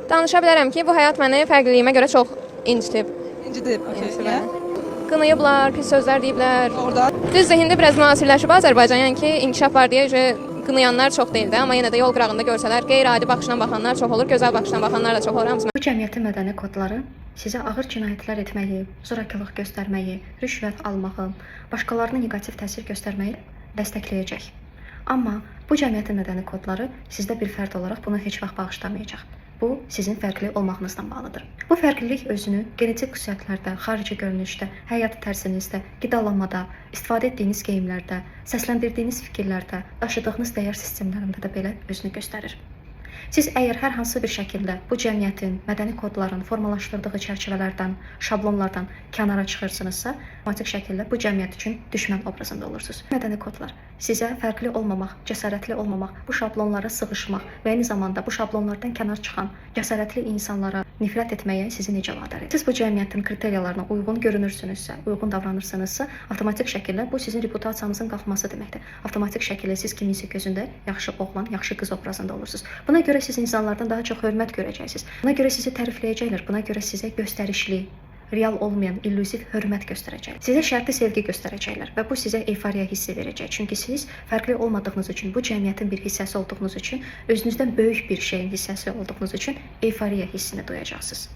Danışa bilərəm ki, bu həyat məni fərqliliyimə görə çox incitib. İncidib. Okey. Qınayıblar, pis sözlər deyiblər. Orada. Düzdür, indi biraz müasirləşib Azərbaycan, yəni ki, inkişaf var deyə qınayanlar çox deyil də, amma yenə də yol qırağında görsələr, qeyri-adi baxışla baxanlar çox olur, gözəl baxışla baxanlar da çox olur. Hamısı Bu cəmiyyətin mədəni kodları sizə ağır cinayətlər etməyi, zorakılıq göstərməyi, rüşvət almağı, başqalarına neqativ təsir göstərməyi dəstəkləyəcək. Amma bu cəmiyyətin mədəni kodları sizdə bir fərd olaraq bunu heç vaxt bağışlamayacaq. Bu, sizin fərqli olmağınızla bağlıdır. Bu fərqlilik özünü genetik xüsusiyyətlərdə, xarici görünüşdə, həyat tərzinizdə, qidalanmada, istifadə etdiyiniz geyimlərdə, səsləndirdiyiniz fikirlərdə, daşıdığınız dəyər sistemlərində də belə özünü göstərir. Siz əgər hər hansı bir şəkildə bu cəmiyyətin mədəni kodların formalaşdırdığı çərçivələrdən, şablonlardan kənara çıxırsınızsa, avtomatik şəkildə bu cəmiyyət üçün düşmən obrazında olursunuz. Mədəni kodlar sizə fərqli olmamaq, cəsarətli olmamaq, bu şablonlara sığışmaq və eyni zamanda bu şablonlardan kənar çıxan cəsarətli insanlara nifrət etməyə sizi necə vadar edir? Siz bu cəmiyyətin kriteriyalarına uyğun görünürsünüzsə, uyğun davranırsınızsa, avtomatik şəkildə bu sizin reputasiyanızın qalxması deməkdir. Avtomatik şəkildə siz kiminsə gözündə yaxşı oğlan, yaxşı qız obrazında olursunuz. Buna görə siz insanlardan daha çox hörmət görəcəksiniz. Buna görə sizi tərifləyəcəklər. Buna görə sizə göstərişli, real olmayan, illüziv hörmət göstərəcəklər. Sizə şərti sevgi göstərəcəklər və bu sizə euforiya hissi verəcək. Çünki siz fərqli olmadığınız üçün, bu cəmiyyətin bir hissəsi olduğunuz üçün, özünüzdən böyük bir şeyin hissəsi olduğunuz üçün euforiya hissini duyacaqsınız.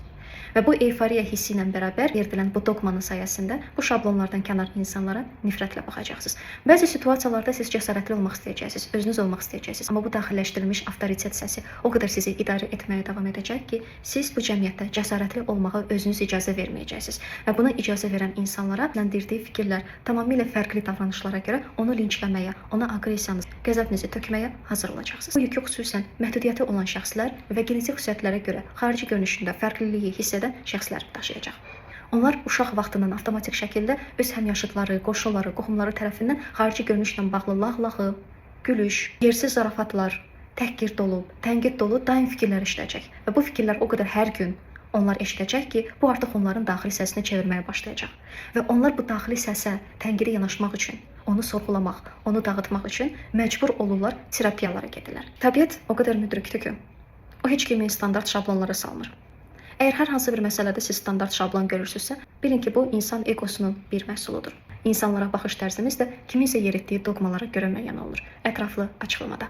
Və bu euforiya hissi ilə bərabər verilən bu dogmanın sayəsində bu şablonlardan kənar insanlara nifrətlə baxacaqsınız. Bəzi situasiyalarda siz cəsarətli olmaq istəyəcəksiniz, özünüz olmaq istəyəcəksiniz. Amma bu daxilləşdirilmiş avtoritet səsi o qədər sizi idarə etməyə davam edəcək ki, siz bu cəmiyyətdə cəsarətli olmağa özünüz icazə verməyəcəksiniz. Və buna icazə verən insanlara ləndirdiyi fikirlər tamamilə fərqli davranışlara görə onu linçləməyə, ona aqressiyanızı, qəzəbinizi tökməyə hazır olacaqsınız. Bu yükü xüsusən məhdudiyyəti olan şəxslər və genetik xüsusiyyətlərə görə xarici görünüşündə fərqliliyi hiss edən şəxslər daşıyacaq. Onlar uşaq vaxtından avtomatik şəkildə öz həmyaşıdları, qoşulları, qohumları tərəfindən xarici görünüşlə bağlı lağlağı, gülüş, yersiz zarafatlar, təhqir dolu, tənqid dolu daim fikirlər işləyəcək. Və bu fikirlər o qədər hər gün onlar eşidəcək ki, bu artıq onların daxili səsinə çevirməyə başlayacaq. Və onlar bu daxili səsə, tənqidə yanaşmaq üçün, onu sorğulamaq, onu dağıtmaq üçün məcbur olurlar terapiyalara gedirlər. Təbiət o qədər müdrikdir ki, o heç kimin standart şablonlara salmır. Əgər hər hansı bir məsələdə siz standart şablon görürsünüzsə, bilin ki, bu insan egosunun bir məhsuludur. İnsanlara baxış tərzimiz də kiminsə yeritdiyi doqmalara görə müəyyən olur. Ətraflı açıqlamada.